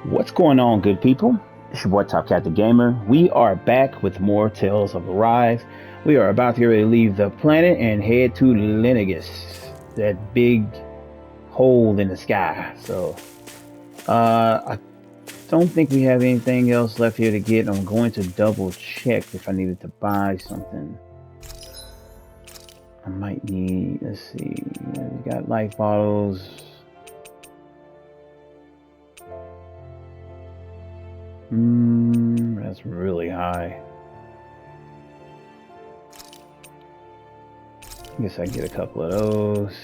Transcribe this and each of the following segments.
What's going on, good people? It's your boy Top Cat the Gamer. We are back with more Tales of Arise. We are about to get ready to leave the planet and head to Lenegis, that big hole in the sky. So, I don't think we have anything else left here to get. I'm going to double check if I needed to buy something. I might need, let's see, we got life bottles. That's really high. I guess I can get a couple of those.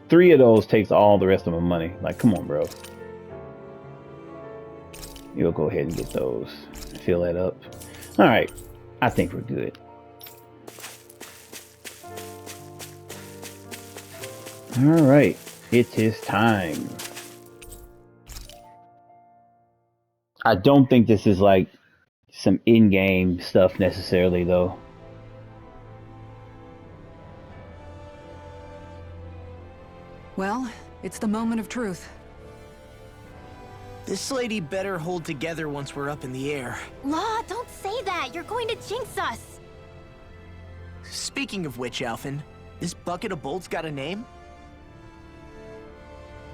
Three of those takes all the rest of my money. Like, come on, bro. You'll go ahead and get those. Fill that up. All right. I think we're good. All right. It is time. I don't think this is like some in-game stuff necessarily, though. Well, it's the moment of truth. This lady better hold together once we're up in the air. Law, don't say that. You're going to jinx us. Speaking of which, Alphen, this bucket of bolts got a name?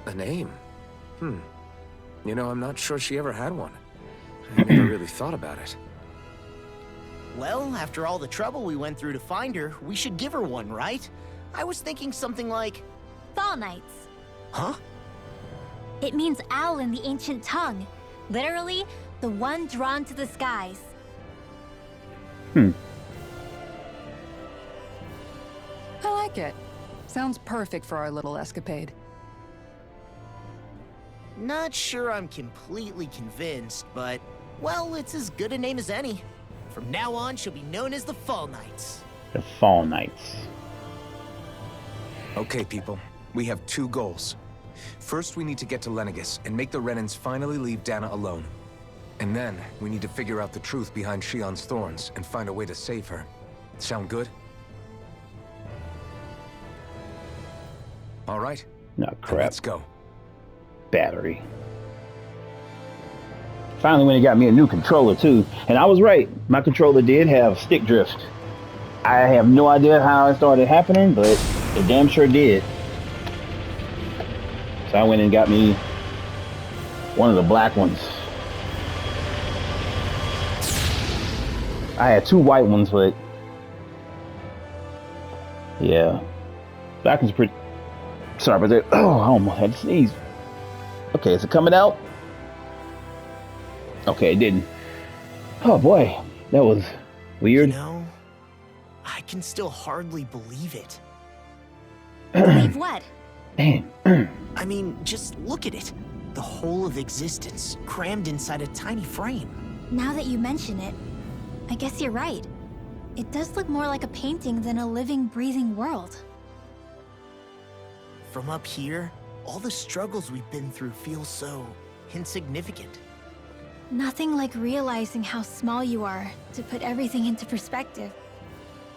A name? You know, I'm not sure she ever had one. I never really thought about it. Well, after all the trouble we went through to find her, we should give her one, right? I was thinking something like... Fall Knights. Huh? It means owl in the ancient tongue. Literally, the one drawn to the skies. I like it. Sounds perfect for our little escapade. Not sure I'm completely convinced, but... Well, it's as good a name as any. From now on, she'll be known as the Fall Knights. The Fall Knights. Okay, people. We have two goals. First, we need to get to Lenegis and make the Renans finally leave Dana alone. And then, we need to figure out the truth behind Shion's thorns and find a way to save her. Sound good? All right. No, Then crap. let's go. Battery. Finally went and got me a new controller too. And I was right. My controller did have stick drift. I have no idea how it started happening, but it damn sure did. So I went and got me one of the black ones. I had two white ones, but yeah. Black one's pretty... Sorry about that. Oh, I almost had to sneeze. Okay, is it coming out? Okay, it didn't. Oh boy, that was weird. You know, I can still hardly believe it. Believe what? Man. I mean, just look at it. The whole of existence, crammed inside a tiny frame. Now that you mention it, I guess you're right. It does look more like a painting than a living, breathing world. From up here, all the struggles we've been through feel so insignificant. Nothing like realizing how small you are to put everything into perspective.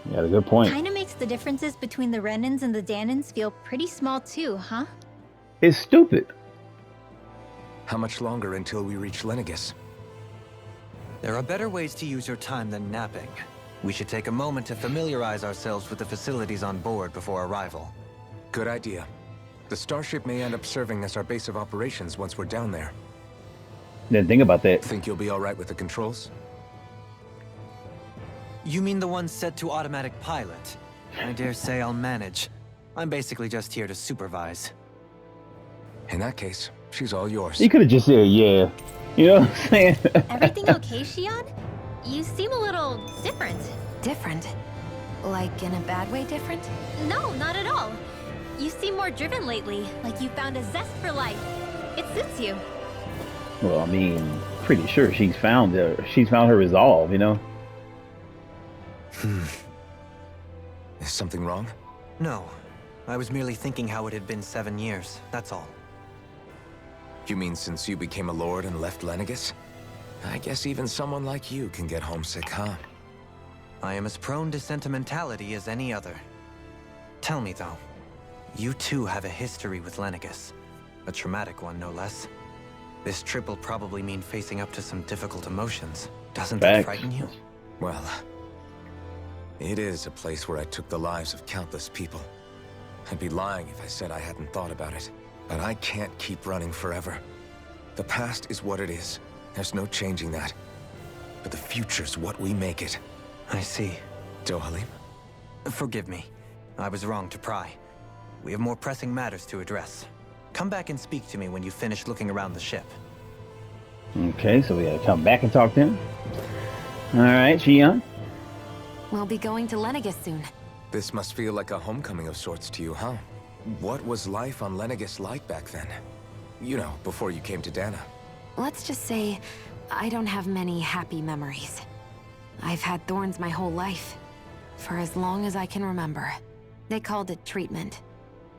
You got a good point. Kinda makes the differences between the Renans and the Danans feel pretty small too, huh? It's stupid. How much longer until we reach Lenegis? There are better ways to use your time than napping. We should take a moment to familiarize ourselves with the facilities on board before arrival. Good idea. The starship may end up serving as our base of operations once we're down there. Didn't think about that. Think you'll be all right with the controls? You mean the one set to automatic pilot? I dare say I'll manage. I'm basically just here to supervise. In that case, she's all yours. You could have just said yeah. You know what I'm saying? Everything okay, Shion? You seem a little different. Different? Like in a bad way different? No, not at all. You seem more driven lately, like you found a zest for life. It suits you. Well, I mean, pretty sure she's found her resolve, you know? Is something wrong? No. I was merely thinking how it had been 7 years, that's all. You mean since you became a lord and left Lenegis? I guess even someone like you can get homesick, huh? I am as prone to sentimentality as any other. Tell me though, You too have a history with Lenegis. A traumatic one, no less. This trip will probably mean facing up to some difficult emotions. Doesn't that frighten you? Well, it is a place where I took the lives of countless people. I'd be lying if I said I hadn't thought about it. But I can't keep running forever. The past is what it is. There's no changing that. But the future's what we make it. I see. Dohalim? Forgive me. I was wrong to pry. We have more pressing matters to address. Come back and speak to me when you finish looking around the ship. Okay, so we gotta come back and talk to him. Alright, Xion. We'll be going to Lenegis soon. This must feel like a homecoming of sorts to you, huh? What was life on Lenegis like back then? You know, before you came to Dana. Let's just say, I don't have many happy memories. I've had thorns my whole life. For as long as I can remember. They called it treatment.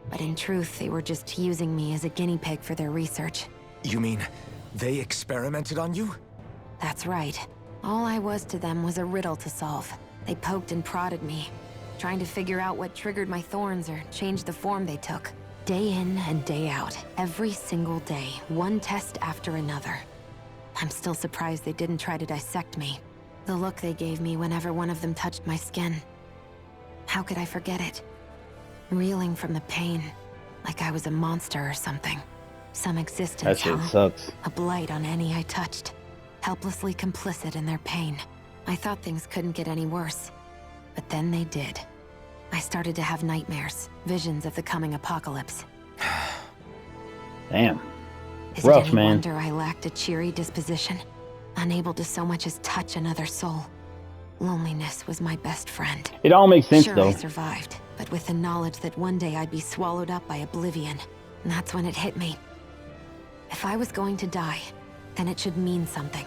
But in truth, they were just using me as a guinea pig for their research. You mean, they experimented on you? That's right. All I was to them was a riddle to solve. They poked and prodded me, trying to figure out what triggered my thorns or changed the form they took. Day in and day out, every single day, one test after another. I'm still surprised they didn't try to dissect me. The look they gave me whenever one of them touched my skin. How could I forget it? Reeling from the pain, like I was a monster or something. Some existence, That shit huh? sucks. A blight on any I touched. Helplessly complicit in their pain. I thought things couldn't get any worse. But then they did. I started to have nightmares, visions of the coming apocalypse. Damn. Is Rough, it any man. wonder I lacked a cheery disposition? Unable to so much as touch another soul. Loneliness was my best friend. It all makes sense, Sure, though. I survived, but with the knowledge that one day I'd be swallowed up by oblivion. And that's when it hit me. If I was going to die, then it should mean something.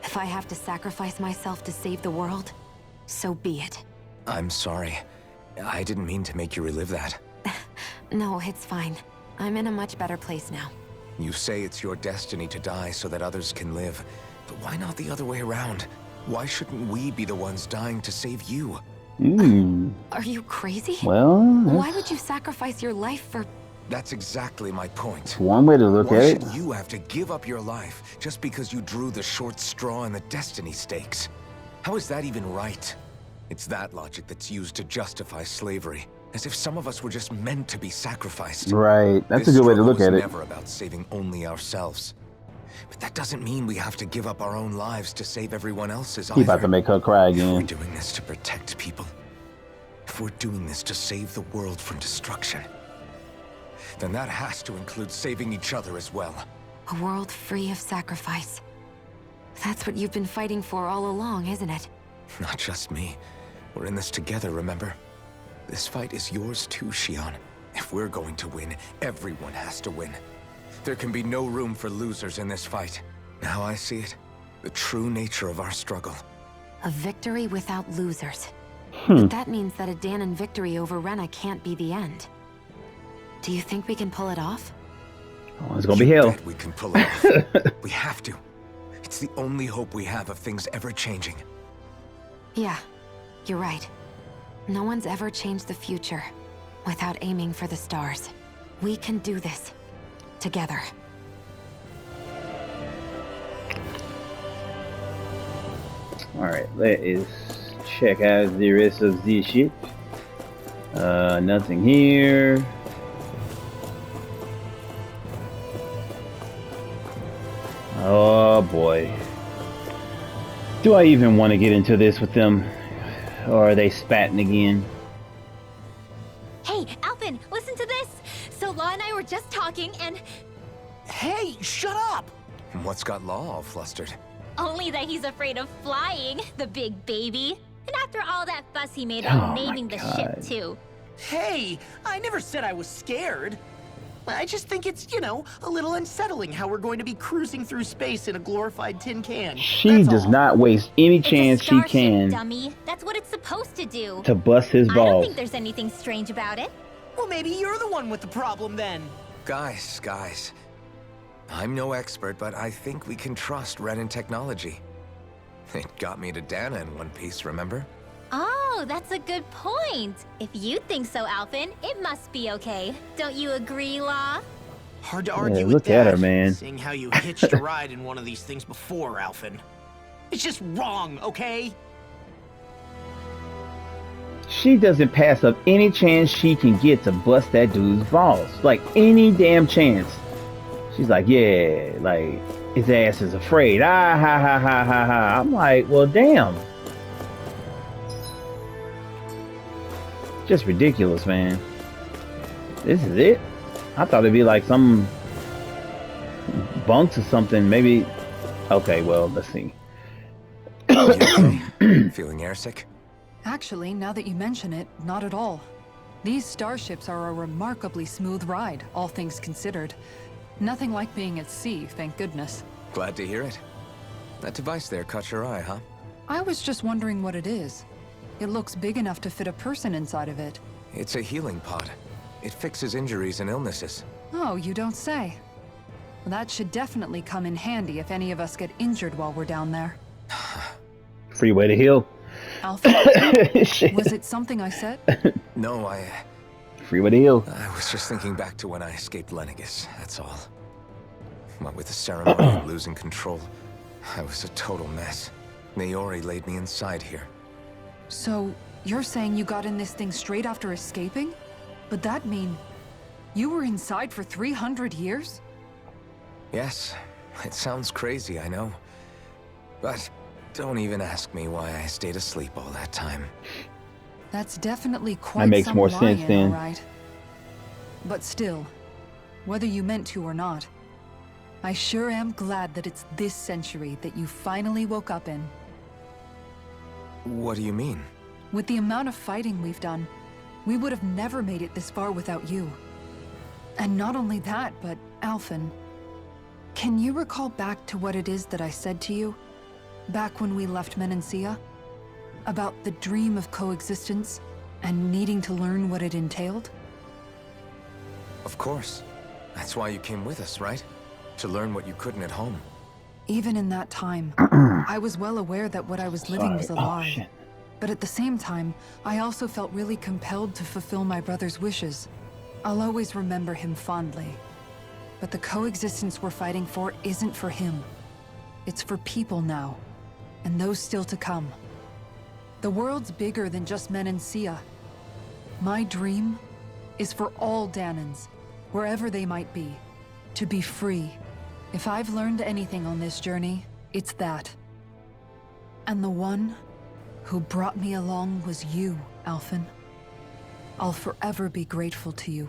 If I have to sacrifice myself to save the world, so be it. I'm sorry. I didn't mean to make you relive that. No, it's fine. I'm in a much better place now. You say it's your destiny to die so that others can live. But why not the other way around? Why shouldn't we be the ones dying to save you? Are you crazy? Well, Why that's would you sacrifice your life for... That's exactly my point. one way to look Why at should it. you have to give up your life just because you drew the short straw in the destiny stakes? How is that even right? It's that logic that's used to justify slavery, as if some of us were just meant to be sacrificed. Right. That's This a good way to struggle look was at it. never about saving only ourselves. But that doesn't mean we have to give up our own lives to save everyone else's He about either. to make her cry If we're again. doing this to protect people, if we're doing this to save the world from destruction, then that has to include saving each other as well. A world free of sacrifice. That's what you've been fighting for all along, isn't it? Not just me. We're in this together, remember? This fight is yours too, Xion. If we're going to win, everyone has to win. There can be no room for losers in this fight. Now I see it. The true nature of our struggle. A victory without losers. But that means that a Danon victory over Rena can't be the end. Do you think we can pull it off? Oh, it's gonna be You hell. bet we can pull it off. We have to. It's the only hope we have of things ever changing. Yeah, you're right. No one's ever changed the future without aiming for the stars. We can do this. Together. Alright, let us check out the rest of this shit. Nothing here. Oh boy. Do I even want to get into this with them? Or are they spatting again? Hey, Alphen, listen to this! So Law and I were just talking and... Hey, shut up! What's got Law all flustered? Only that he's afraid of flying, the big baby. And after all that fuss he made Oh on my naming the God. ship, too. Hey, I never said I was scared. I just think it's, you know, a little unsettling how we're going to be cruising through space in a glorified tin can. She That's does all. not waste any It's chance a she starship, can dummy. That's what it's supposed to do. to bust his I don't balls. think there's anything strange about it. Well, maybe you're the one with the problem then. Guys. I'm no expert, but I think we can trust Renan technology. It got me to Dana in one piece, remember? Oh, that's a good point. If you think so, Alphen, it must be okay. Don't you agree, Law? Hard to argue with look that. at her, man. Seeing how you hitched a ride in one of these things before, Alphen. It's just wrong, okay? She doesn't pass up any chance she can get to bust that dude's balls. Like, any damn chance. She's like, yeah, like, his ass is afraid. Ah, ha, ha, ha, ha, ha. I'm like, well, damn. Just ridiculous, man. This is it? I thought it'd be like some bunks or something. Maybe. Okay, well, let's see. You okay? Feeling airsick? Actually, now that you mention it, not at all. These starships are a remarkably smooth ride, all things considered. Nothing like being at sea, thank goodness. Glad to hear it. That device there caught your eye, huh? I was just wondering what it is. It looks big enough to fit a person inside of it. It's a healing pod. It fixes injuries and illnesses. Oh, you don't say. That should definitely come in handy if any of us get injured while we're down there. Free way to heal. Alpha, was it something I said? No, Free way to heal. I was just thinking back to when I escaped Lenegis, that's all. What with the ceremony and losing control, I was a total mess. Naori laid me inside here. So, you're saying you got in this thing straight after escaping? But that mean you were inside for 300 years? Yes, it sounds crazy, I know. But don't even ask me why I stayed asleep all that time. That's definitely quite That makes some more sense lying, then. all right. But still, whether you meant to or not, I sure am glad that it's this century that you finally woke up in. What do you mean? With the amount of fighting we've done, we would have never made it this far without you. And not only that, but Alphen, can you recall back to what it is that I said to you? Back when we left Menancia? About the dream of coexistence and needing to learn what it entailed? Of course. That's why you came with us, right? To learn what you couldn't at home. Even in that time, I was well aware that what I was living was a lie. But at the same time, I also felt really compelled to fulfill my brother's wishes. I'll always remember him fondly. But the coexistence we're fighting for isn't for him. It's for people now, and those still to come. The world's bigger than just Menancia. My dream is for all Danans, wherever they might be, to be free. If I've learned anything on this journey, it's that. And the one who brought me along was you, Alphen. I'll forever be grateful to you.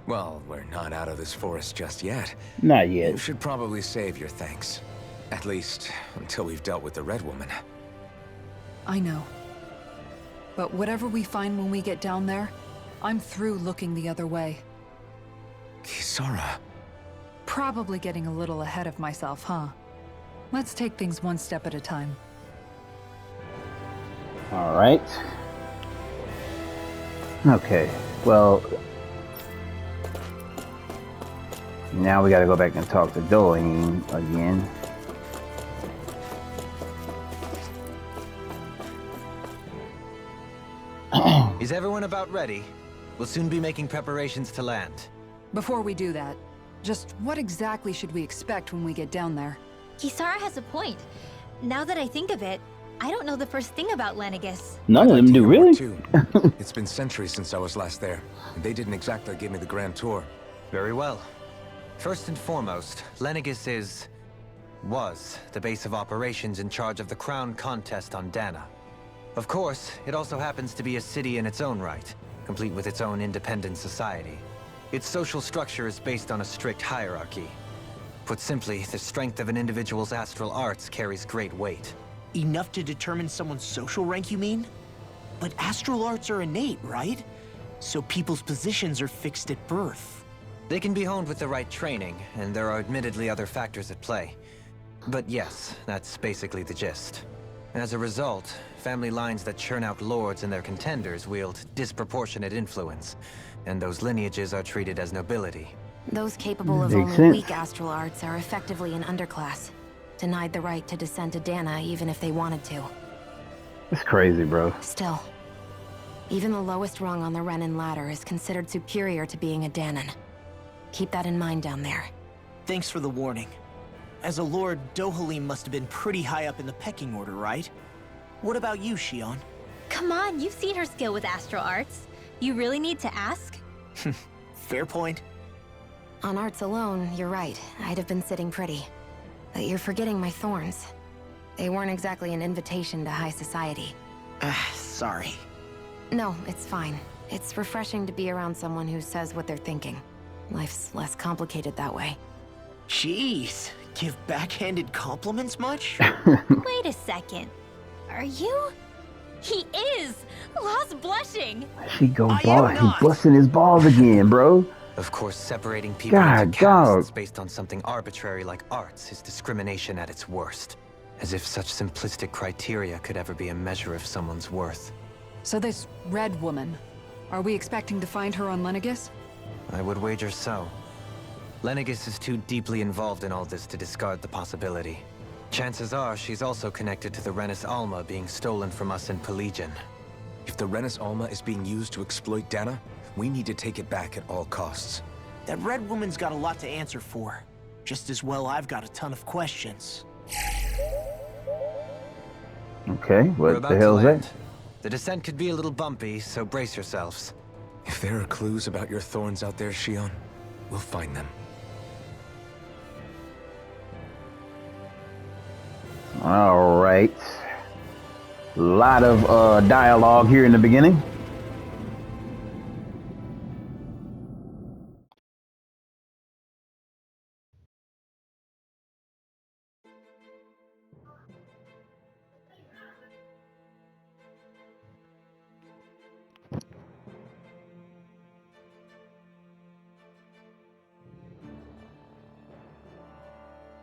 Well, we're not out of this forest just yet. Not You yet. should probably save your thanks. At least, until we've dealt with the Red Woman. I know. But whatever we find when we get down there, I'm through looking the other way. Kisara. Probably getting a little ahead of myself, huh? Let's take things one step at a time. All right. Okay. Well, now we got to go back and talk to Doane again. Is everyone about ready? We'll soon be making preparations to land. Before we do that, just what exactly should we expect when we get down there? Kisara has a point. Now that I think of it, I don't know the first thing about Lenegis. None of them do, really? It's been centuries since I was last there. And they didn't exactly give me the grand tour. Very well. First and foremost, Lenegis was the base of operations in charge of the crown contest on Dana. Of course, it also happens to be a city in its own right, complete with its own independent society. Its social structure is based on a strict hierarchy. Put simply, the strength of an individual's astral arts carries great weight. Enough to determine someone's social rank, you mean? But astral arts are innate, right? So people's positions are fixed at birth. They can be honed with the right training, and there are admittedly other factors at play. But yes, that's basically the gist. As a result, family lines that churn out lords and their contenders wield disproportionate influence, and those lineages are treated as nobility. Those capable of Makes only sense. weak astral arts are effectively an underclass, denied the right to descend to Dana even if they wanted to. It's crazy, bro. Still, even the lowest rung on the Renin ladder is considered superior to being a Danon. Keep that in mind down there. Thanks for the warning. As a lord, Dohalim must have been pretty high up in the pecking order, right? What about you, Shion? Come on, you've seen her skill with astral arts. You really need to ask? Fair point. On arts alone, you're right. I'd have been sitting pretty. But you're forgetting my thorns. They weren't exactly an invitation to high society. Sorry. No, it's fine. It's refreshing to be around someone who says what they're thinking. Life's less complicated that way. Jeez, give backhanded compliments much? Wait a second. Are you? He is! Law's blushing! He busting his balls again, bro. Of course, separating people into castes based on something arbitrary like arts is discrimination at its worst. As if such simplistic criteria could ever be a measure of someone's worth. So this red woman, are we expecting to find her on Lenegis? I would wager so. Lenegis is too deeply involved in all this to discard the possibility. Chances are she's also connected to the Renis Alma being stolen from us in Pelegion. If the Renis Alma is being used to exploit Dana, we need to take it back at all costs. That red woman's got a lot to answer for. Just as well I've got a ton of questions. Okay, what the hell is that? The descent could be a little bumpy, so brace yourselves. If there are clues about your thorns out there, Shion, we'll find them. All right. Lot of dialogue here in the beginning.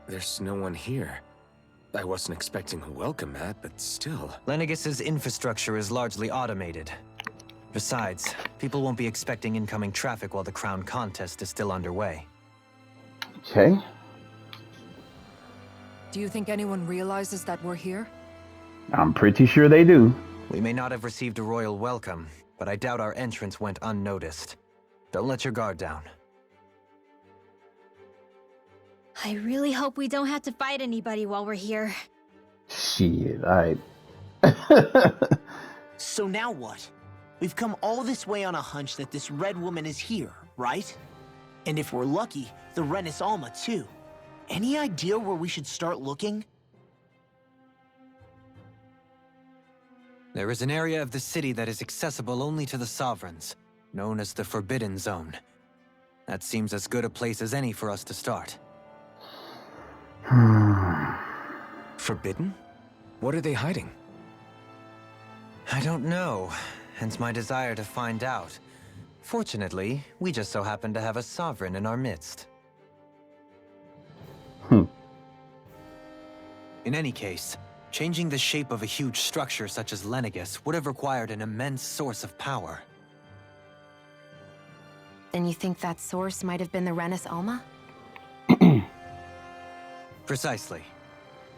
There's no one here. I wasn't expecting a welcome mat, but still. Lenegis's infrastructure is largely automated. Besides, people won't be expecting incoming traffic while the crown contest is still underway. Okay. Do you think anyone realizes that we're here? I'm pretty sure they do. We may not have received a royal welcome, but I doubt our entrance went unnoticed. Don't let your guard down. I really hope we don't have to fight anybody while we're here. Shit, alright. So now what? We've come all this way on a hunch that this red woman is here, right? And if we're lucky, the Renis Alma too. Any idea where we should start looking? There is an area of the city that is accessible only to the Sovereigns, known as the Forbidden Zone. That seems as good a place as any for us to start. Forbidden? What are they hiding? I don't know, hence my desire to find out. Fortunately, we just so happen to have a sovereign in our midst. In any case, changing the shape of a huge structure such as Lenegis would have required an immense source of power. Then you think that source might have been the Renis Alma? Precisely.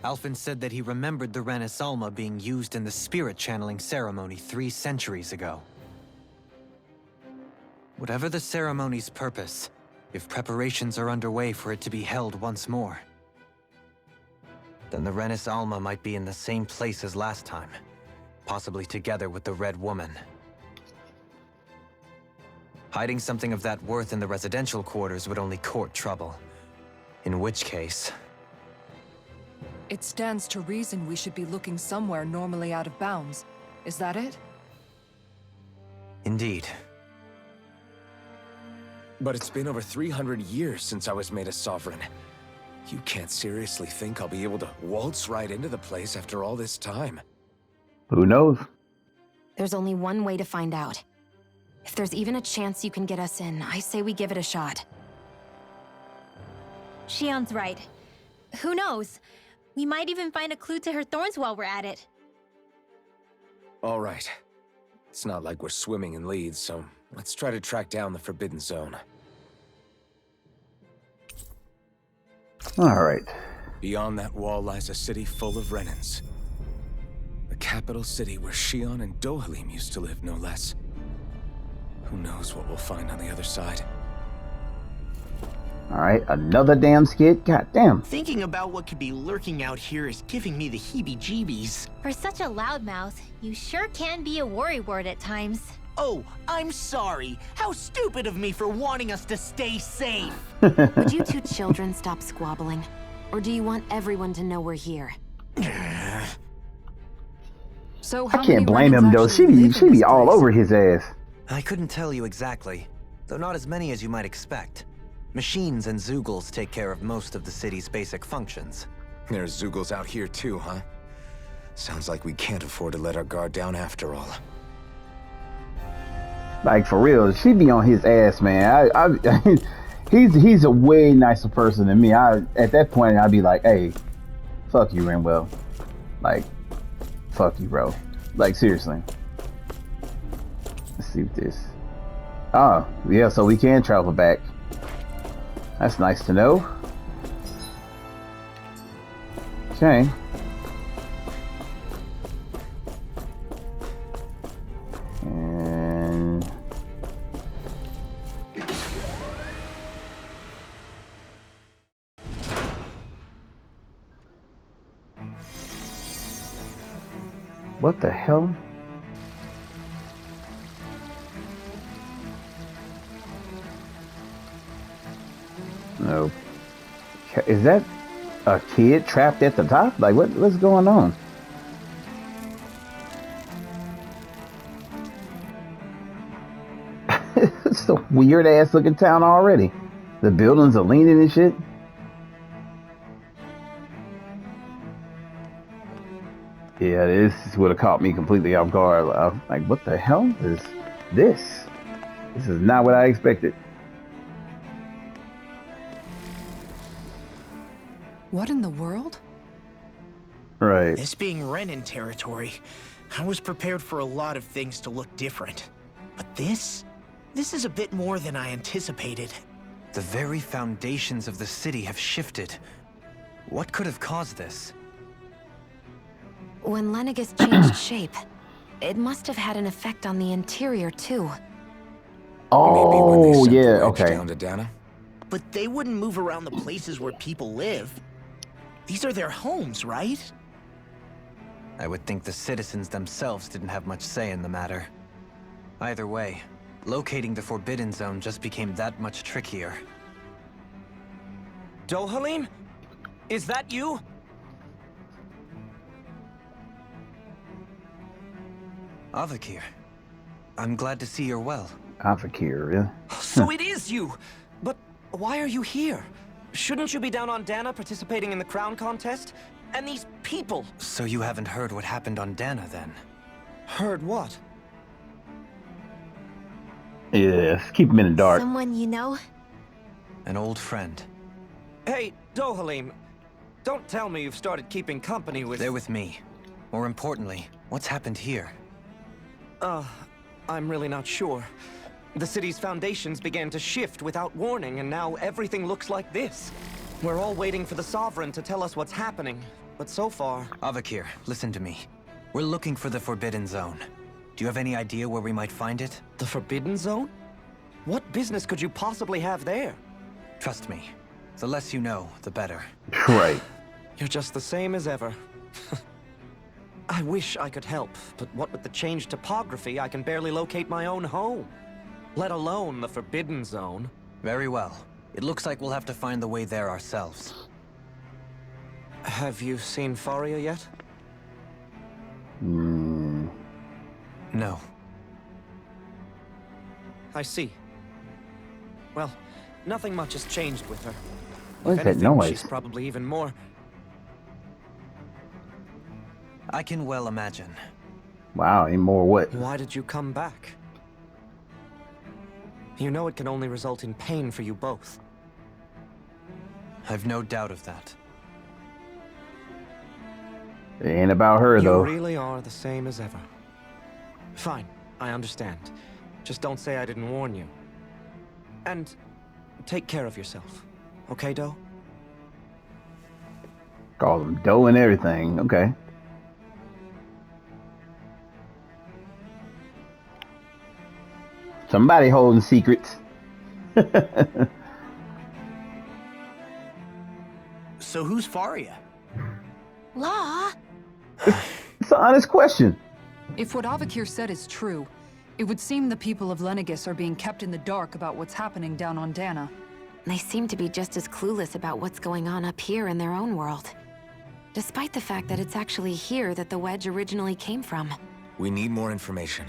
Alphen said that he remembered the Renis Alma being used in the spirit channeling ceremony 3 centuries ago. Whatever the ceremony's purpose, if preparations are underway for it to be held once more, then the Renis Alma might be in the same place as last time, possibly together with the Red Woman. Hiding something of that worth in the residential quarters would only court trouble. In which case... It stands to reason we should be looking somewhere normally out of bounds. Is that it? Indeed. But it's been over 300 years since I was made a sovereign. You can't seriously think I'll be able to waltz right into the place after all this time. Who knows? There's only one way to find out. If there's even a chance you can get us in, I say we give it a shot. Shion's right. Who knows? We might even find a clue to her thorns while we're at it. All right. It's not like we're swimming in leads, so let's try to track down the Forbidden Zone. All right. Beyond that wall lies a city full of Renins. The capital city where Shion and Dohalim used to live, no less. Who knows what we'll find on the other side. Alright, another damn skit? God damn. Thinking about what could be lurking out here is giving me the heebie-jeebies. For such a loudmouth, you sure can be a worrywart at times. Oh, I'm sorry. How stupid of me for wanting us to stay safe. Would you two children stop squabbling? Or do you want everyone to know we're here? So I how can't many blame Renans him though. actually She live in be this all place? over his ass. I couldn't tell you exactly, though not as many as you might expect. Machines and Zeugles take care of most of the city's basic functions. There's Zeugles out here too, huh? Sounds like we can't afford to let our guard down after all. Like for real, she be on his ass, man. He's a way nicer person than me. At that point I'd be like, hey, fuck you, Renwell. Like, fuck you, bro. Like seriously. Let's see what this. Oh, yeah, so we can travel back. That's nice to know. Okay. And what the hell? No. Is that a kid trapped at the top? Like what's going on? It's a weird ass looking town already. The buildings are leaning and shit. Yeah, this would have caught me completely off guard. Like, what the hell is this? This is not what I expected. What in the world? Right. This being Renan territory, I was prepared for a lot of things to look different. But this is a bit more than I anticipated. The very foundations of the city have shifted. What could have caused this? When Lenegis changed shape, it must have had an effect on the interior too. Maybe when they Oh, sent yeah, the wedge okay. down to Dana? But they wouldn't move around the places where people live. These are their homes, right? I would think the citizens themselves didn't have much say in the matter. Either way, locating the Forbidden Zone just became that much trickier. Dohalim? Is that you? Avakir, I'm glad to see you're well. Avakir, yeah. So it is you! But why are you here? Shouldn't you be down on Dana participating in the crown contest? And these people! So you haven't heard what happened on Dana, then? Heard what? Yeah, keep him in the dark. Someone you know? An old friend. Hey, Dohalim, don't tell me you've started keeping company with... They're with me. More importantly, what's happened here? I'm really not sure. The city's foundations began to shift without warning, and now everything looks like this. We're all waiting for the Sovereign to tell us what's happening, but so far... Avakir, listen to me. We're looking for the Forbidden Zone. Do you have any idea where we might find it? The Forbidden Zone? What business could you possibly have there? Trust me. The less you know, the better. Right. You're just the same as ever. I wish I could help, but what with the changed topography, I can barely locate my own home. Let alone the Forbidden Zone. Very well. It looks like we'll have to find the way there ourselves. Have you seen Faria yet? No. I see. Well, nothing much has changed with her. What is If that anything, noise? she's probably even more... I can well imagine. Wow, any more what? Why did you come back? You know it can only result in pain for you both. I've no doubt of that. It ain't about her, though. You really are the same as ever. Fine, I understand. Just don't say I didn't warn you. And take care of yourself. Okay, Doe? Call them dough and everything. Okay. Somebody holding secrets. So who's Faria? Law? It's an honest question. If what Avakir said is true, it would seem the people of Lenegis are being kept in the dark about what's happening down on Dana. They seem to be just as clueless about what's going on up here in their own world. Despite the fact that it's actually here that the wedge originally came from. We need more information.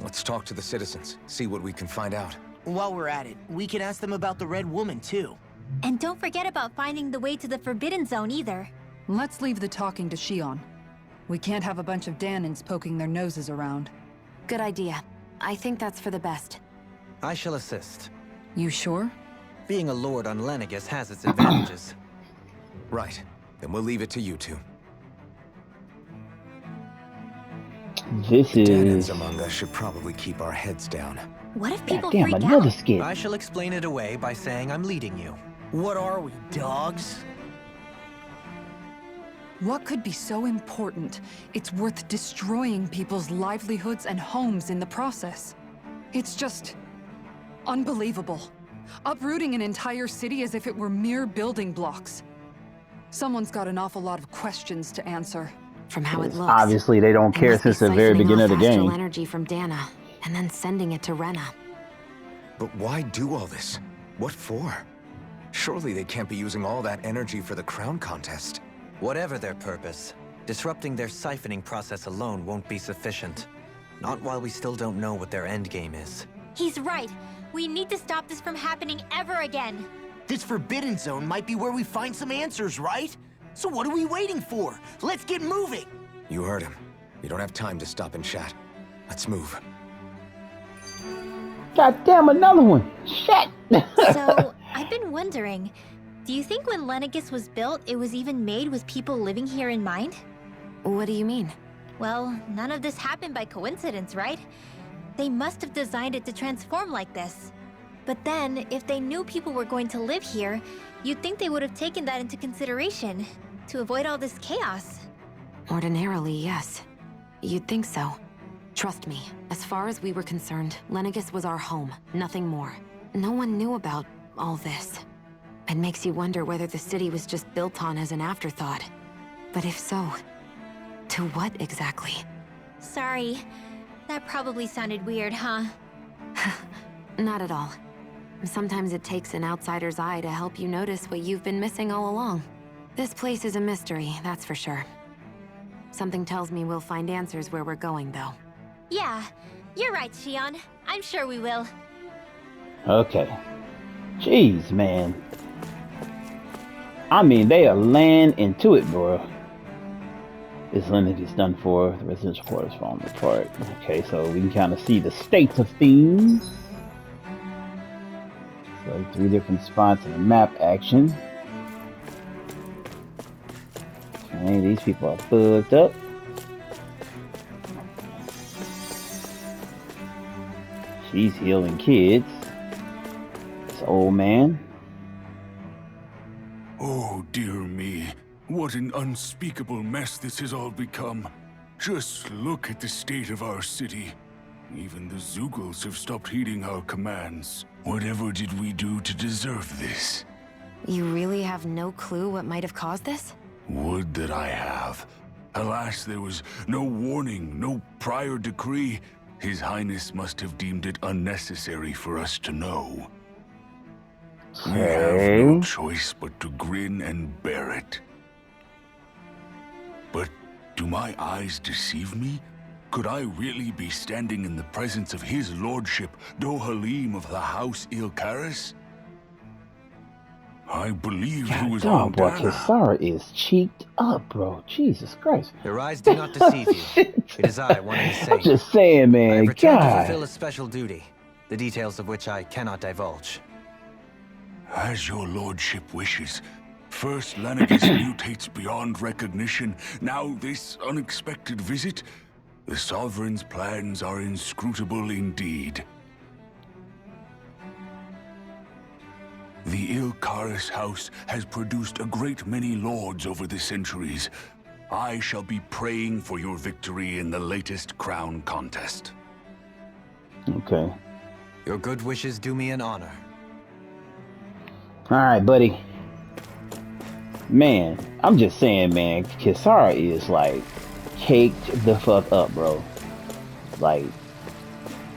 Let's talk to the citizens, see what we can find out. While we're at it, we can ask them about the Red Woman, too. And don't forget about finding the way to the Forbidden Zone either. Let's leave the talking to Shion. We can't have a bunch of Danans poking their noses around. Good idea. I think that's for the best. I shall assist. You sure? Being a lord on Lenegis has its advantages. Right. Then we'll leave it to you two. This is... Danans among us should probably keep our heads down. What if people Damn, freak another out? skit. I shall explain it away by saying I'm leading you. What are we, dogs? What could be so important? It's worth destroying people's livelihoods and homes in the process. It's just... unbelievable. Uprooting an entire city as if it were mere building blocks. Someone's got an awful lot of questions to answer. From how it looks. Obviously, they don't care must be since the very siphoning beginning of off the astral game. energy from Dana, and then sending it to Rena. But why do all this? What for? Surely they can't be using all that energy for the crown contest. Whatever their purpose, disrupting their siphoning process alone won't be sufficient. Not while we still don't know what their endgame is. He's right. We need to stop this from happening ever again. This Forbidden Zone might be where we find some answers, right? So what are we waiting for? Let's get moving! You heard him. You don't have time to stop and chat. Let's move. God damn, another one. Shit. So, I've been wondering, do you think when Lenegis was built, it was even made with people living here in mind? What do you mean? Well, none of this happened by coincidence, right? They must have designed it to transform like this. But then, if they knew people were going to live here, you'd think they would have taken that into consideration to avoid all this chaos. Ordinarily, yes. You'd think so. Trust me, as far as we were concerned, Lenegis was our home, nothing more. No one knew about all this. It makes you wonder whether the city was just built on as an afterthought. But if so, to what exactly? Sorry, that probably sounded weird, huh? Not at all. Sometimes it takes an outsider's eye to help you notice what you've been missing all along. This place is a mystery, that's for sure. Something tells me we'll find answers where we're going, though. Yeah, you're right, Shion. I'm sure we will. Okay. Jeez, man. I mean, they are laying into it, bro. This Lenegis done for. The residential quarters falling apart. Okay, so we can kind of see the state of things. So 3 different spots in the map action. Okay, these people are fucked up. She's healing kids. This old man. Oh, dear me. What an unspeakable mess this has all become. Just look at the state of our city. Even the Zeugles have stopped heeding our commands. Whatever did we do to deserve this? You really have no clue what might have caused this? Would that I have. Alas, there was no warning, no prior decree. His Highness must have deemed it unnecessary for us to know. We have no choice but to grin and bear it. But do my eyes deceive me? Could I really be standing in the presence of his lordship, Dohalim of the House Ilkaris? I believe he was on boy, Dana. Kisara is cheeked up, bro. Jesus Christ. Your eyes do not deceive you. It is I, one and the same. I'm just saying, I man. have returned to God. fulfill a special duty, the details of which I cannot divulge. As your lordship wishes. First, Lenegis mutates beyond recognition. Now, this unexpected visit. The Sovereign's plans are inscrutable indeed. The Ilkaris house has produced a great many lords over the centuries. I shall be praying for your victory in the latest crown contest. Okay. Your good wishes do me an honor. Alright, buddy. Man, I'm just saying, man, Kisara is like caked the fuck up, bro. Like,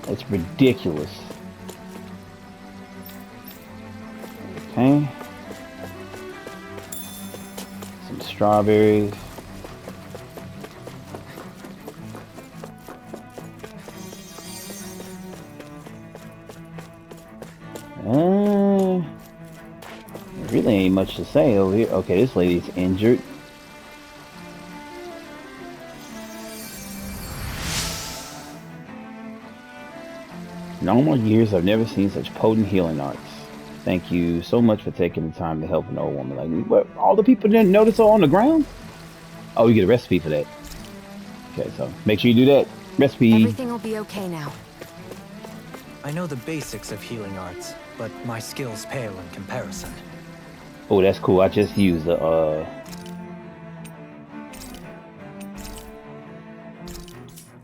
it's ridiculous. Okay. Some strawberries. Really ain't much to say over here. Okay, this lady's injured. In all my years, I've never seen such potent healing arts. Thank you so much for taking the time to help an old woman like me. What, all the people didn't notice her on the ground? Oh, you get a recipe for that. Okay, so make sure you do that. Recipe. Everything will be okay now. I know the basics of healing arts, but my skills pale in comparison. Oh, that's cool. I just used the,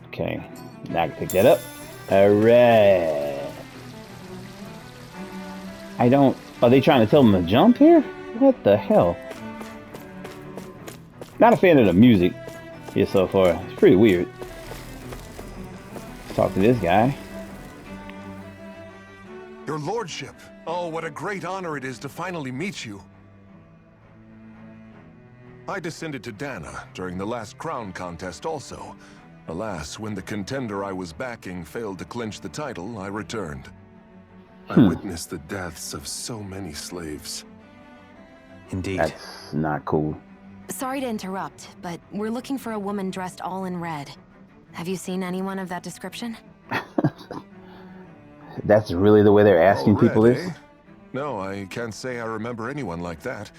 okay. Now I can pick that up. Alright. I don't... Are they trying to tell them to jump here? What the hell? Not a fan of the music here so far. It's pretty weird. Let's talk to this guy. Your lordship. Oh, what a great honor it is to finally meet you. I descended to Dana during the last crown contest also. Alas, when the contender I was backing failed to clinch the title, I returned. I witnessed the deaths of so many slaves. Indeed. That's not cool. Sorry to interrupt, but we're looking for a woman dressed all in red. Have you seen anyone of that description? That's really the way they're asking people this? No, I can't say I remember anyone like that.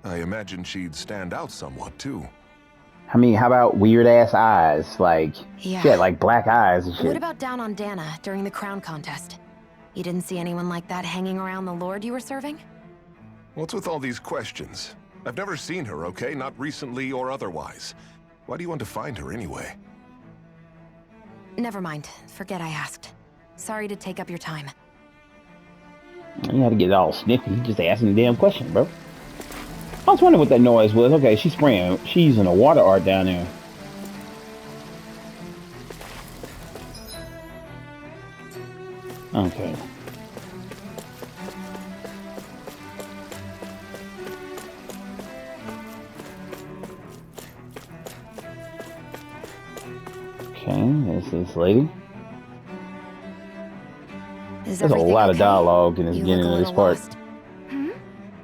I imagine she'd stand out somewhat, too. I mean, how about weird-ass eyes? Like, yeah. She had, like, black eyes and shit. What about down on Dana during the crown contest? You didn't see anyone like that hanging around the lord you were serving? What's with all these questions? I've never seen her, okay? Not recently or otherwise. Why do you want to find her anyway? Never mind. Forget I asked. Sorry to take up your time. You had to get all snippy. You just asking the damn question, bro. I was wondering what that noise was. Okay, she's spraying. She's using a water art down there. Okay. Okay, there's this lady. There's a lot of dialogue in the beginning of this part.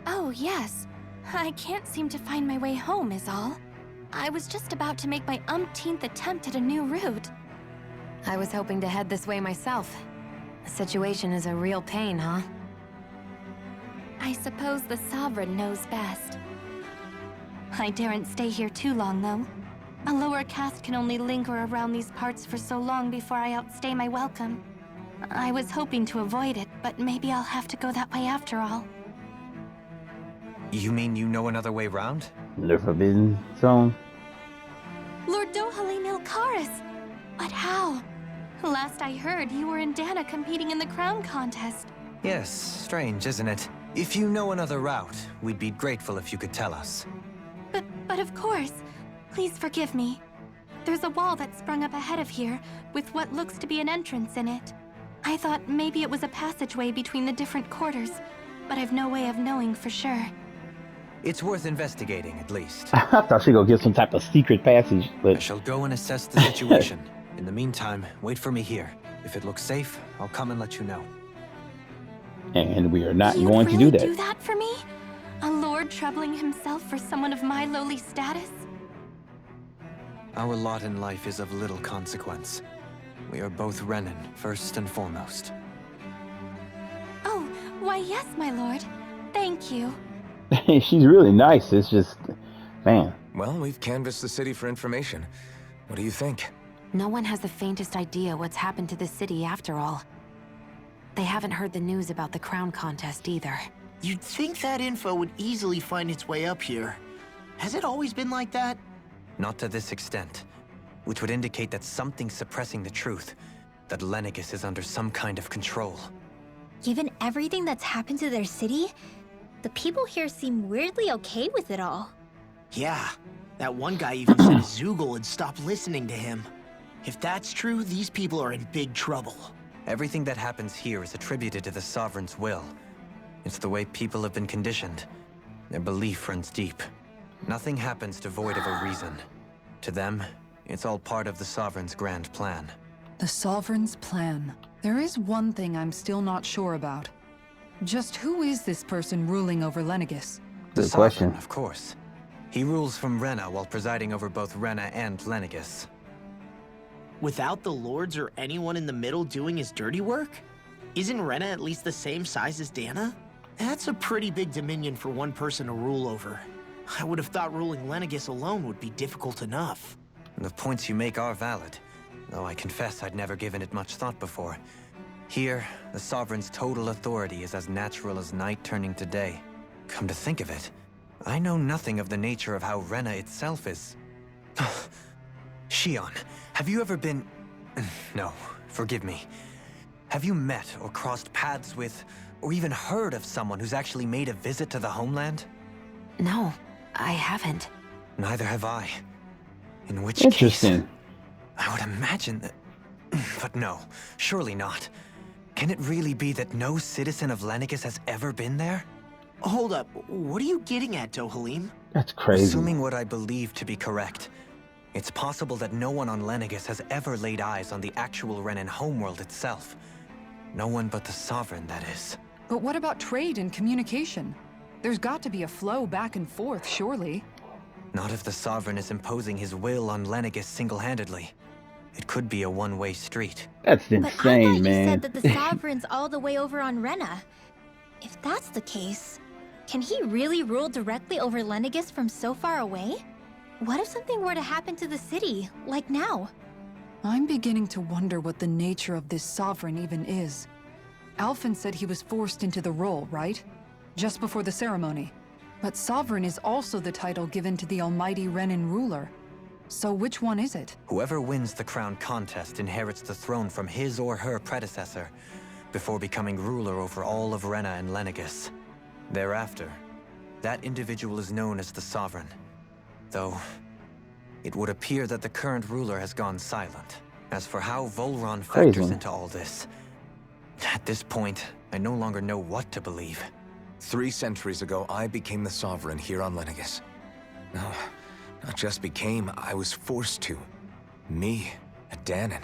Oh, yes. I can't seem to find my way home, is all. I was just about to make my umpteenth attempt at a new route. I was hoping to head this way myself. The situation is a real pain, huh? I suppose the Sovereign knows best. I daren't stay here too long, though. A lower caste can only linger around these parts for so long before I outstay my welcome. I was hoping to avoid it, but maybe I'll have to go that way after all. You mean you know another way round? The Forbidden Zone? Lord Dohalim Ilkaris! But how? Last I heard, you were in Dana competing in the crown contest. Yes, strange, isn't it? If you know another route, we'd be grateful if you could tell us. But of course. Please forgive me. There's a wall that sprung up ahead of here, with what looks to be an entrance in it. I thought maybe it was a passageway between the different quarters, but I've no way of knowing for sure. It's worth investigating, at least. I thought she'd go get some type of secret passage, but... I shall go and assess the situation. In the meantime, wait for me here. If it looks safe, I'll come and let you know. And we are not going to do that. Do that for me? A lord troubling himself for someone of my lowly status? Our lot in life is of little consequence. We are both Renin, first and foremost. Oh, why yes, my lord. Thank you. She's really nice. It's just, man. Well, we've canvassed the city for information. What do you think? No one has the faintest idea what's happened to the city after all. They haven't heard the news about the crown contest either. You'd think that info would easily find its way up here. Has it always been like that? Not to this extent, which would indicate that something's suppressing the truth, that Lenegis is under some kind of control. Given everything that's happened to their city, the people here seem weirdly okay with it all. Yeah, that one guy even said Zoogle had stopped listening to him. If that's true, these people are in big trouble. Everything that happens here is attributed to the Sovereign's will. It's the way people have been conditioned. Their belief runs deep. Nothing happens devoid of a reason. To them, it's all part of the Sovereign's grand plan. The Sovereign's plan. There is one thing I'm still not sure about. Just who is this person ruling over Lenegis? The Sovereign, of course. He rules from Rena while presiding over both Rena and Lenegis. Without the lords or anyone in the middle doing his dirty work? Isn't Rena at least the same size as Dana? That's a pretty big dominion for one person to rule over. I would have thought ruling Lenegis alone would be difficult enough. The points you make are valid, though I confess I'd never given it much thought before. Here, the Sovereign's total authority is as natural as night turning to day. Come to think of it, I know nothing of the nature of how Rena itself is. Shion, have you ever been... No, forgive me. Have you met or crossed paths with, or even heard of someone who's actually made a visit to the homeland? No, I haven't. Neither have I. In which case, I would imagine that... But no, surely not. Can it really be that no citizen of Lenegis has ever been there? Hold up, what are you getting at, Dohalim? That's crazy. Assuming what I believe to be correct, it's possible that no one on Lenegis has ever laid eyes on the actual Renan homeworld itself. No one but the Sovereign, that is. But what about trade and communication? There's got to be a flow back and forth, surely. Not if the Sovereign is imposing his will on Lenegis single-handedly. It could be a one-way street. That's insane, but I thought you man. said that the Sovereign's all the way over on Rena. If that's the case, can he really rule directly over Lenegis from so far away? What if something were to happen to the city, like now? I'm beginning to wonder what the nature of this Sovereign even is. Alphen said he was forced into the role, right? Just before the ceremony. But Sovereign is also the title given to the almighty Renan ruler. So which one is it? Whoever wins the crown contest inherits the throne from his or her predecessor, before becoming ruler over all of Rena and Lenegis. Thereafter, that individual is known as the Sovereign. Though, it would appear that the current ruler has gone silent. As for how Volron factors into all this, at this point, I no longer know what to believe. 3 centuries ago, I became the Sovereign here on Lenegis. No, not just became, I was forced to. Me, a Danon.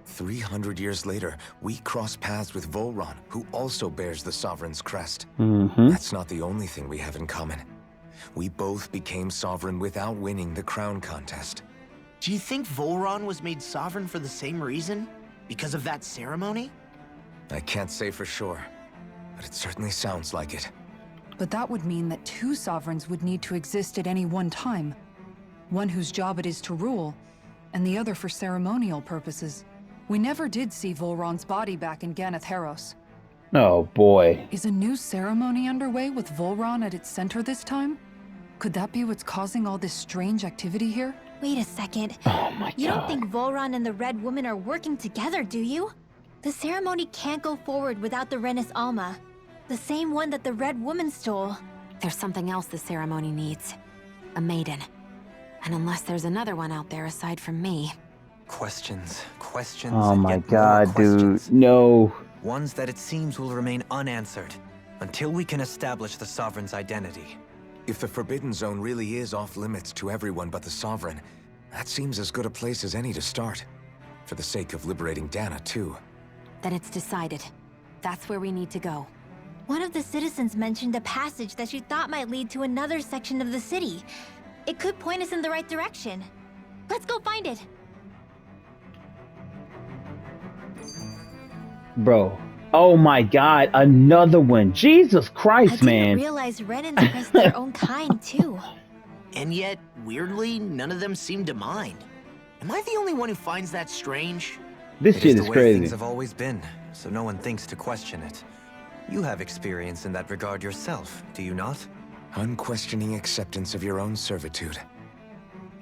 300 years later, we cross paths with Volron, who also bears the Sovereign's crest. That's not the only thing we have in common. We both became Sovereign without winning the crown contest. Do you think Volron was made Sovereign for the same reason? Because of that ceremony? I can't say for sure, but it certainly sounds like it. But that would mean that 2 Sovereigns would need to exist at any one time. One whose job it is to rule, and the other for ceremonial purposes. We never did see Volron's body back in Ganeth Haros. Oh boy. Is a new ceremony underway with Volron at its center this time? Could that be what's causing all this strange activity here? Wait a second. Oh my God. You don't think Volron and the Red Woman are working together, do you? The ceremony can't go forward without the Renis Alma. The same one that the Red Woman stole. There's something else the ceremony needs. A maiden. And unless there's another one out there aside from me. Questions. Oh and my yet God, more questions. dude. No. Ones that it seems will remain unanswered until we can establish the Sovereign's identity. If the Forbidden Zone really is off limits to everyone but the Sovereign, that seems as good a place as any to start. For the sake of liberating Dana, too. Then it's decided. That's where we need to go. One of the citizens mentioned a passage that she thought might lead to another section of the city. It could point us in the right direction. Let's go find it. Bro. Oh my God, another one. Jesus Christ, I man. didn't realize Renans oppressed their own kind, too. And yet, weirdly, none of them seem to mind. Am I the only one who finds that strange? This shit is the way crazy. things have always been, so no one thinks to question it. You have experience in that regard yourself, do you not? Unquestioning acceptance of your own servitude.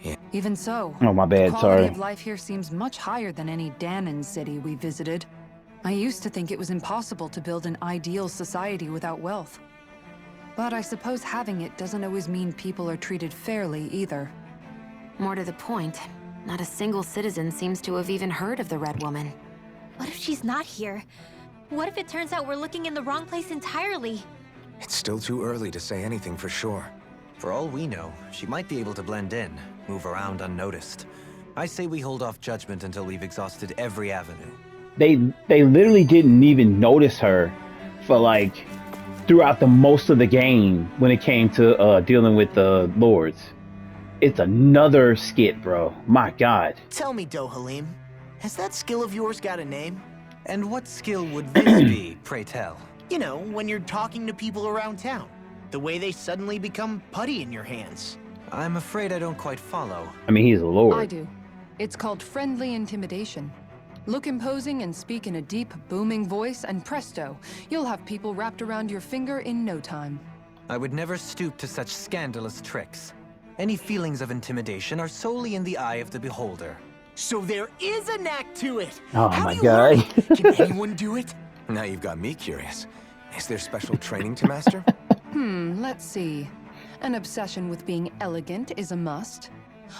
Yeah. Even so, Oh my bad, the quality sorry. of life here seems much higher than any Danon city we visited. I used to think it was impossible to build an ideal society without wealth. But I suppose having it doesn't always mean people are treated fairly either. More to the point, not a single citizen seems to have even heard of the Red Woman. What if she's not here? What if it turns out we're looking in the wrong place entirely? It's still too early to say anything for sure. For all we know, she might be able to blend in, move around unnoticed. I say we hold off judgment until we've exhausted every avenue. They literally didn't even notice her for like throughout the most of the game when it came to dealing with the lords. It's another skit, bro. My God. Tell me, Dohalim, has that skill of yours got a name? And what skill would this be, pray tell? You know, when you're talking to people around town. The way they suddenly become putty in your hands. I'm afraid I don't quite follow. I mean, he's a lord. I do. It's called friendly intimidation. Look imposing and speak in a deep, booming voice, and presto, you'll have people wrapped around your finger in no time. I would never stoop to such scandalous tricks. Any feelings of intimidation are solely in the eye of the beholder. So there is a knack to it! Oh How my do you learn God. it? Can anyone do it? Now you've got me curious. Is there special training to master? Let's see. An obsession with being elegant is a must.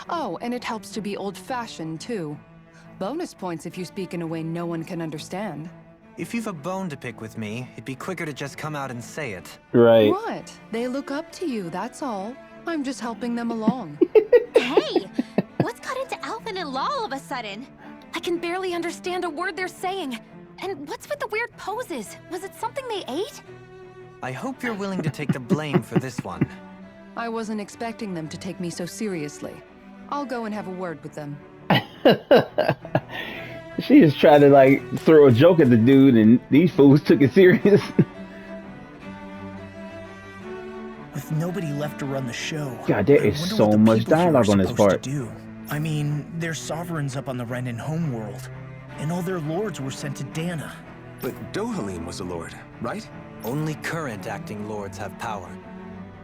Oh, and it helps to be old-fashioned, too. Bonus points if you speak in a way no one can understand. If you've a bone to pick with me, it'd be quicker to just come out and say it. Right. What? They look up to you, that's all. I'm just helping them along. Hey! What's got into Alvin and Law all of a sudden? I can barely understand a word they're saying. And what's with the weird poses? Was it something they ate? I hope you're willing to take the blame for this one. I wasn't expecting them to take me so seriously. I'll go and have a word with them. She just tried to like throw a joke at the dude, and these fools took it serious. With nobody left to run the show. God, there I is wonder so what the much people here are dialogue on this supposed part. to do. I mean, there's sovereigns up on the Renan homeworld, and all their lords were sent to Dana. But Dohalim was a lord, right? Only current acting lords have power.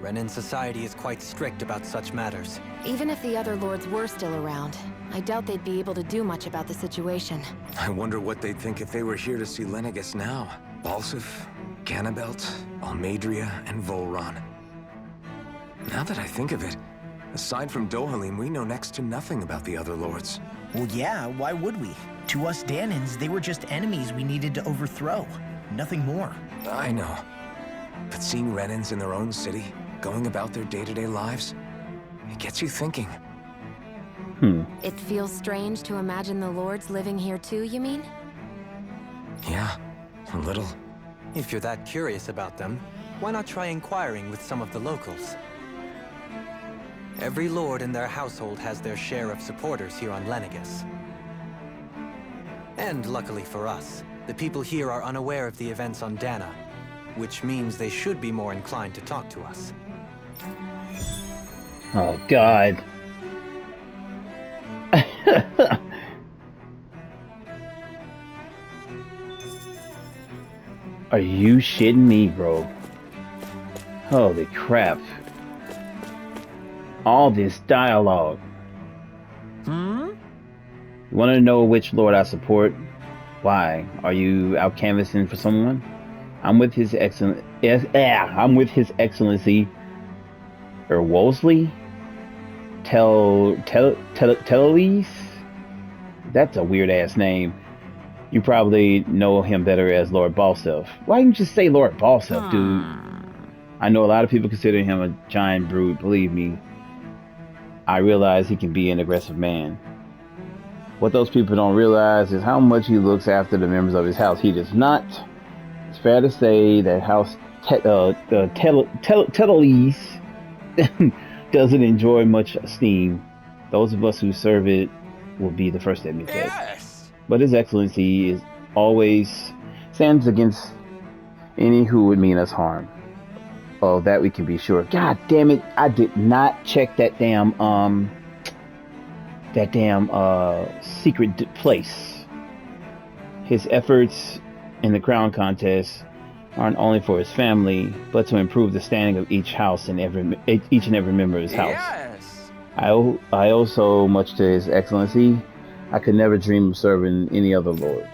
Renan society is quite strict about such matters. Even if the other lords were still around, I doubt they'd be able to do much about the situation. I wonder what they'd think if they were here to see Lenegis now. Balsif, Ganabelt, Almadria, and Volron. Now that I think of it, aside from Dohalim, we know next to nothing about the other lords. Well, yeah, why would we? To us Danans, they were just enemies we needed to overthrow. Nothing more. I know. But seeing Renans in their own city, going about their day-to-day lives, it gets you thinking. It feels strange to imagine the lords living here too, you mean? Yeah, a little. If you're that curious about them, why not try inquiring with some of the locals? Every lord in their household has their share of supporters here on Lenegis. And luckily for us, the people here are unaware of the events on Dana, which means they should be more inclined to talk to us. Oh God. Are you shitting me, bro? Holy crap. All this dialogue. You want to know which lord I support? Why? Are you out canvassing for someone? I'm with His Excellency. I'm with His Excellency Wolseley. Teles? That's a weird ass name. You probably know him better as Lord Balself. Why didn't you just say Lord Balself, dude? I know a lot of people consider him a giant brute. Believe me, I realize he can be an aggressive man. What those people don't realize is how much he looks after the members of his house. He does not. It's fair to say that House Teles doesn't enjoy much esteem. Those of us who serve it will be the first to admit that. But His Excellency is always stands against any who would mean us harm. Oh, that we can be sure. God damn it! I did not check that damn secret place. His efforts in the crown contest aren't only for his family, but to improve the standing of each house and each and every member of his house. Yes! I owe so much to His Excellency. I could never dream of serving any other lord.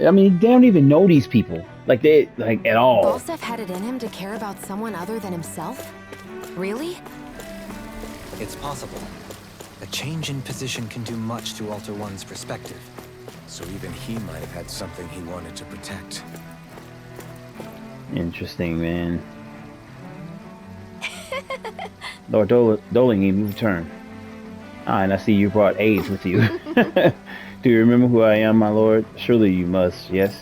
I mean, they don't even know these people. Like, they, like, at all. Balsef had it in him to care about someone other than himself? Really? It's possible. A change in position can do much to alter one's perspective. So even he might have had something he wanted to protect. Interesting, man. Lord Doling, you return. Ah, and I see you brought aides with you. Do you remember who I am, my lord? Surely you must, yes?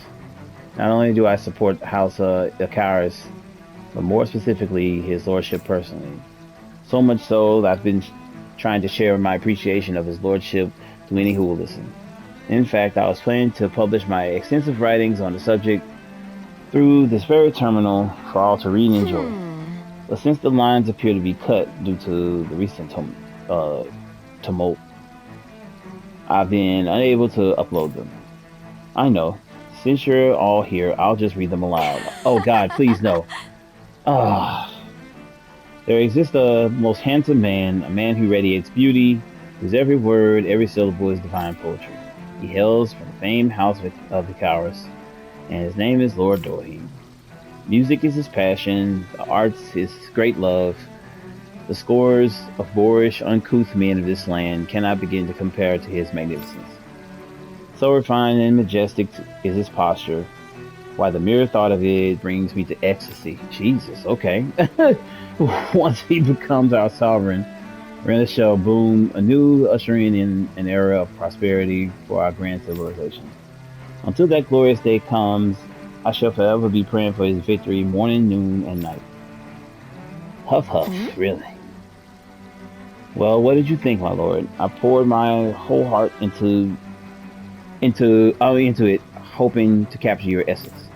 Not only do I support House Icarus, but more specifically, his lordship personally. So much so that I've been trying to share my appreciation of his lordship to any who will listen. In fact, I was planning to publish my extensive writings on the subject through this very terminal for all to read and enjoy. But since the lines appear to be cut due to the recent tumult, I've been unable to upload them. I know. Since you're all here, I'll just read them aloud. Oh God, please no. Ah. There exists a most handsome man, a man who radiates beauty, whose every word, every syllable is divine poetry. He hails from the famed house of Icarus, and his name is Lord Dorheim. Music is his passion, the arts his great love. The scores of boorish, uncouth men of this land cannot begin to compare to his magnificence. So refined and majestic is his posture, why the mere thought of it brings me to ecstasy. Jesus, okay. Once he becomes our sovereign, Rena shall boom anew, ushering in an era of prosperity for our grand civilization. Until that glorious day comes, I shall forever be praying for his victory, morning, noon, and night. Huff, huff, really. Well, what did you think, my lord? I poured my whole heart into it, hoping to capture your essence.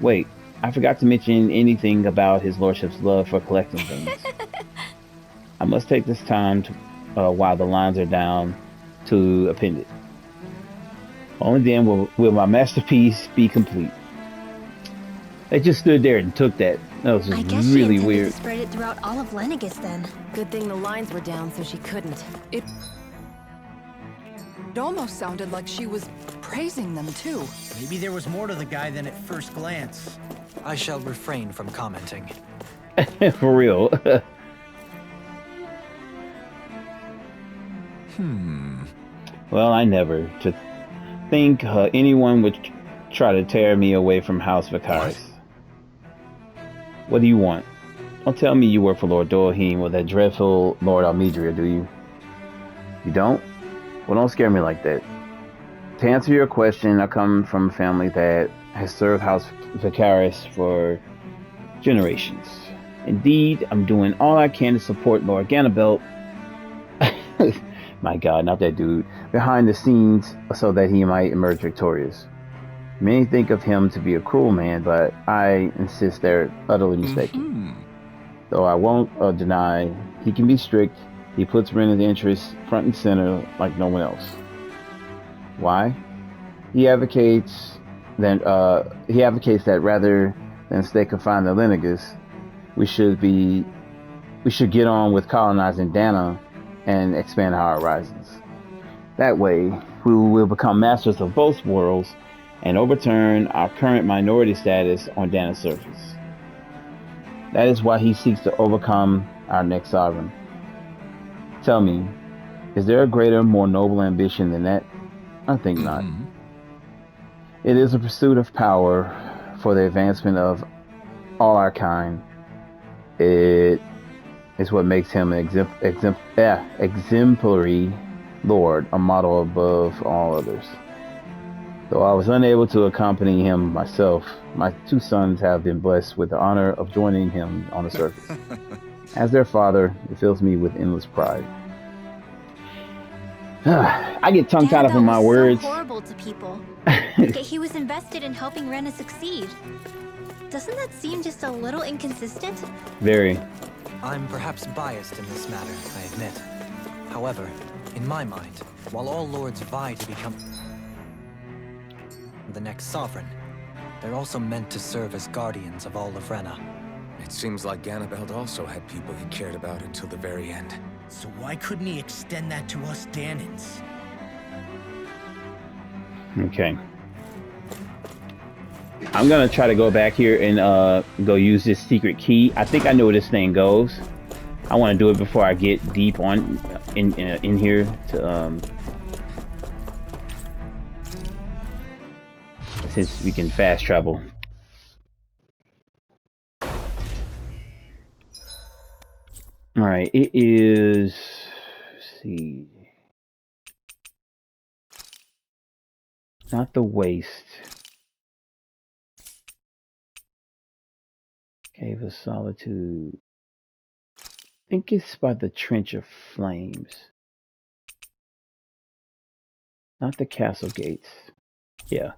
Wait, I forgot to mention anything about his lordship's love for collecting things. I must take this time to, while the lines are down, to append it. Only then will my masterpiece be complete. They just stood there and took that. That was just I guess really she weird. To spread it throughout all of Lenegis then. Good thing the lines were down so she couldn't. It almost sounded like she was praising them too. Maybe there was more to the guy than at first glance. I shall refrain from commenting. For real. Well, I never. To think anyone would try to tear me away from House Icarus. What do you want? Don't tell me you work for Lord Dorheim or that dreadful Lord Almedria, do you? You don't? Well, don't scare me like that. To answer your question, I come from a family that has served House Icarus for generations. Indeed, I'm doing all I can to support Lord Ganabelt. My God, not that dude. Behind the scenes so that he might emerge victorious. Many think of him to be a cruel man, but I insist they're utterly mistaken. Though I won't deny, he can be strict. He puts Rena's interests front and center like no one else. Why? He advocates that rather than stay confined to Lenegis, we should get on with colonizing Dana and expand our horizons. That way, we will become masters of both worlds and overturn our current minority status on Dana's surface. That is why he seeks to overcome our next sovereign. Tell me, is there a greater, more noble ambition than that? I think not. It is a pursuit of power for the advancement of all our kind. It is what makes him an exemplary lord, a model above all others. Though I was unable to accompany him myself, my two sons have been blessed with the honor of joining him on the surface. As their father, it fills me with endless pride. I get tongue tied up in my words. So horrible to people. Yet he was invested in helping Rena succeed. Doesn't that seem just a little inconsistent? Very. I'm perhaps biased in this matter, I admit. However, in my mind, while all lords vie to become the next sovereign, they're also meant to serve as guardians of all of Rena. It seems like Ganabelt also had people he cared about until the very end. So why couldn't he extend that to us Danans? Okay. I'm gonna try to go back here and go use this secret key. I think I know where this thing goes. I want to do it before I get deep on in here to since we can fast travel. All right, it is. Let's see, not the waste. Cave of Solitude. I think it's by the Trench of Flames. Not the Castle Gates. Yeah.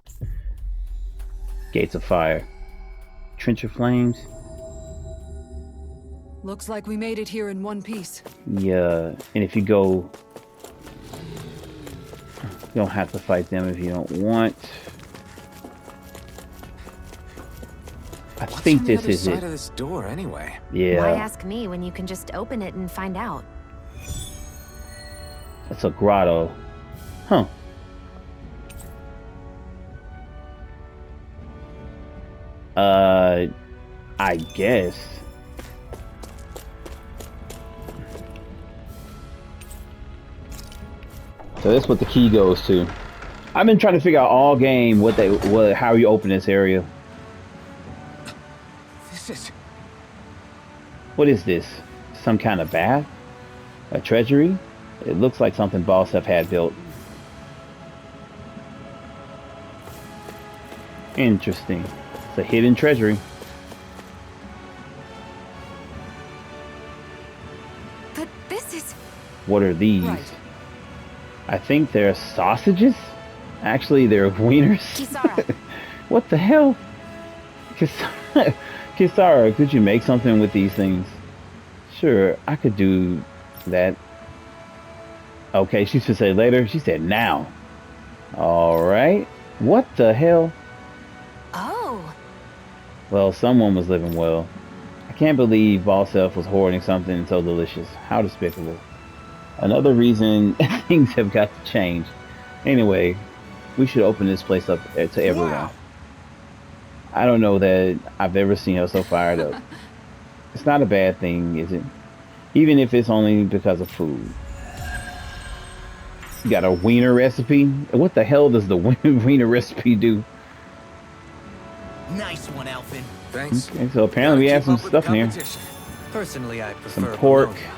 Gates of Fire. Trench of Flames. Looks like we made it here in one piece. Yeah, and if you go, you don't have to fight them if you don't want. I think this is it. What's on the other side of this door, anyway? Yeah. Why ask me when you can just open it and find out? It's a grotto. Huh. I guess. So that's what the key goes to. I've been trying to figure out all game how you open this area. This is... What is this? Some kind of bath? A treasury? It looks like something Balsef had built. Interesting. It's a hidden treasury. But this is... What are these? Right. I think they're sausages? Actually, they're wieners. Kisara. What the hell? Kisara, could you make something with these things? Sure, I could do that. Okay, she should say later. She said now. Alright. What the hell? Oh. Well, someone was living well. I can't believe Balsef was hoarding something so delicious. How despicable. Another reason things have got to change. Anyway, we should open this place up to everyone. Wow. I don't know that I've ever seen her so fired up. It's not a bad thing, is it? Even if it's only because of food. You got a wiener recipe? What the hell does the wiener recipe do? Nice one, Alvin. Thanks. Okay, so apparently we have some stuff in here. Personally, I prefer some pork. Bologna.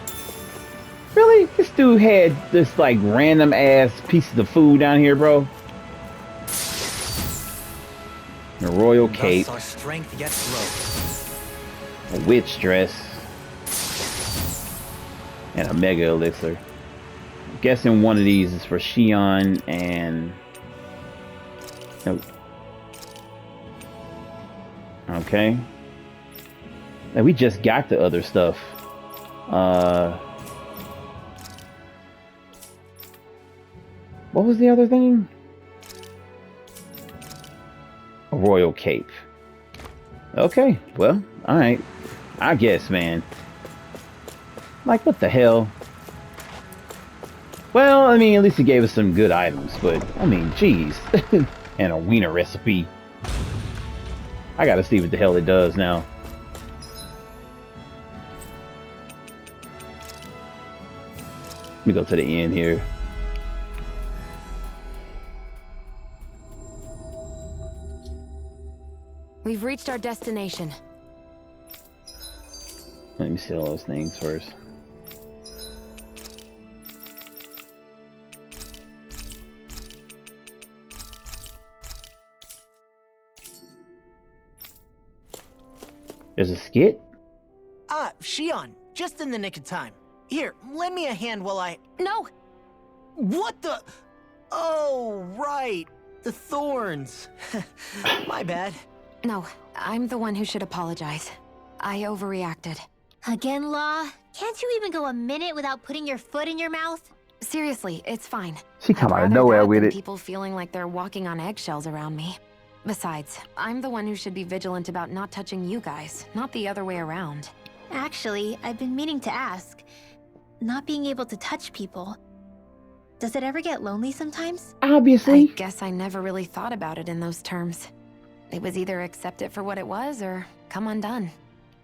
Really? This dude had this like random ass pieces of food down here, bro. A royal cape. Thus our strength yet grows. A witch dress. And a mega elixir. I'm guessing one of these is for Shion and... Nope. Okay. And we just got the other stuff. What was the other thing? A royal cape. Okay, well, alright. I guess, man. Like, what the hell? Well, I mean, at least he gave us some good items, but, I mean, jeez. And a wiener recipe. I gotta see what the hell it does now. Let me go to the end here. We've reached our destination. Let me see all those things first. There's a skit? Ah, Shion, just in the nick of time. Here, lend me a hand while I... No! What the... Oh, right. The thorns. My bad. No, I'm the one who should apologize. I overreacted. Again, Law? Can't you even go a minute without putting your foot in your mouth? Seriously, it's fine. She come I'd out of rather nowhere that with than it. people feeling like they're walking on eggshells around me. Besides, I'm the one who should be vigilant about not touching you guys, not the other way around. Actually, I've been meaning to ask. Not being able to touch people, does it ever get lonely sometimes? Obviously. I guess I never really thought about it in those terms. It was either accept it for what it was or come undone.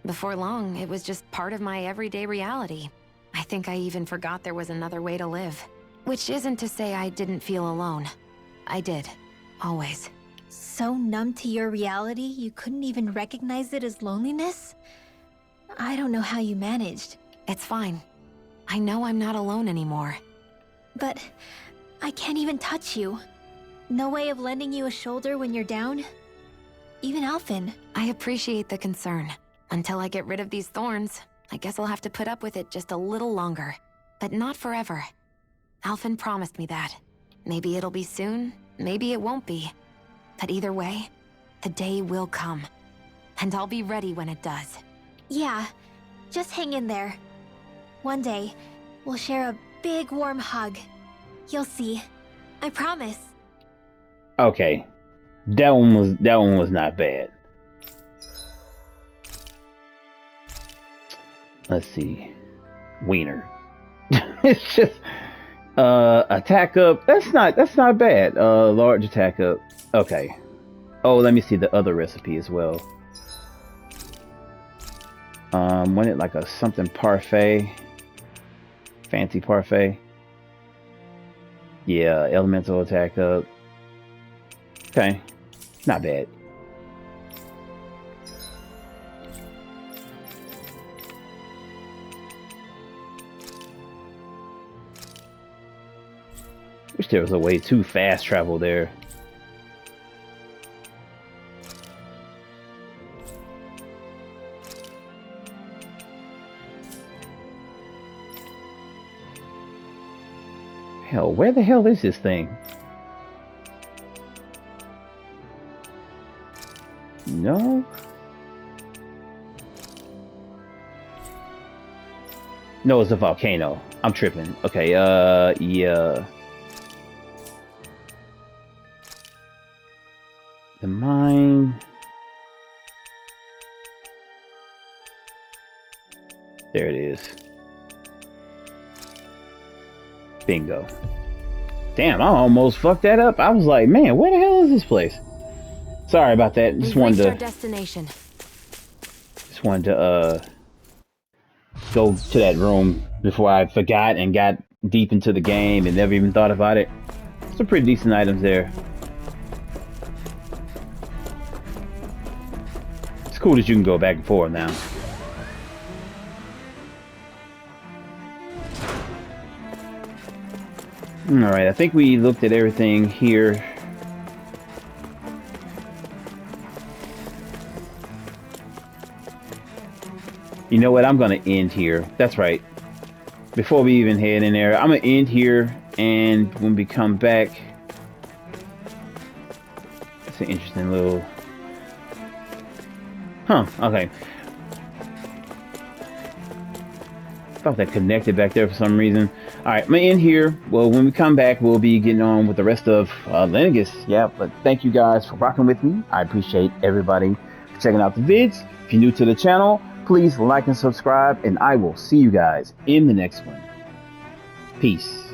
Before long, it was just part of my everyday reality. I think I even forgot there was another way to live. Which isn't to say I didn't feel alone. I did. Always. So numb to your reality, you couldn't even recognize it as loneliness? I don't know how you managed. It's fine. I know I'm not alone anymore. But I can't even touch you. No way of lending you a shoulder when you're down? Even Alphen. I appreciate the concern. Until I get rid of these thorns, I guess I'll have to put up with it just a little longer. But not forever. Alphen promised me that. Maybe it'll be soon, maybe it won't be. But either way, the day will come. And I'll be ready when it does. Yeah, just hang in there. One day, we'll share a big warm hug. You'll see. I promise. Okay. That one was not bad. Let's see. Wiener. It's just attack up. That's not bad. Large attack up. Okay. Oh, let me see the other recipe as well. Wasn't it like a something parfait? Fancy parfait. Yeah, elemental attack up. Okay. Not bad. Wish there was a way to fast travel there. Hell, where the hell is this thing? No? No, it's a volcano. I'm tripping. Okay, yeah. The mine. There it is. Bingo. Damn, I almost fucked that up. I was like, man, where the hell is this place? Sorry about that. Just wanted to. Our destination. Just wanted to go to that room before I forgot and got deep into the game and never even thought about it. Some pretty decent items there. It's cool that you can go back and forth now. Alright, I think we looked at everything here. You know what? I'm going to end here. That's right. Before we even head in there, I'm going to end here. And when we come back... It's an interesting little... Huh, okay. Thought that connected back there for some reason. Alright, I'm gonna end here. Well, when we come back, we'll be getting on with the rest of Lenegis. Yeah, but thank you guys for rocking with me. I appreciate everybody for checking out the vids. If you're new to the channel, please like and subscribe, and I will see you guys in the next one. Peace.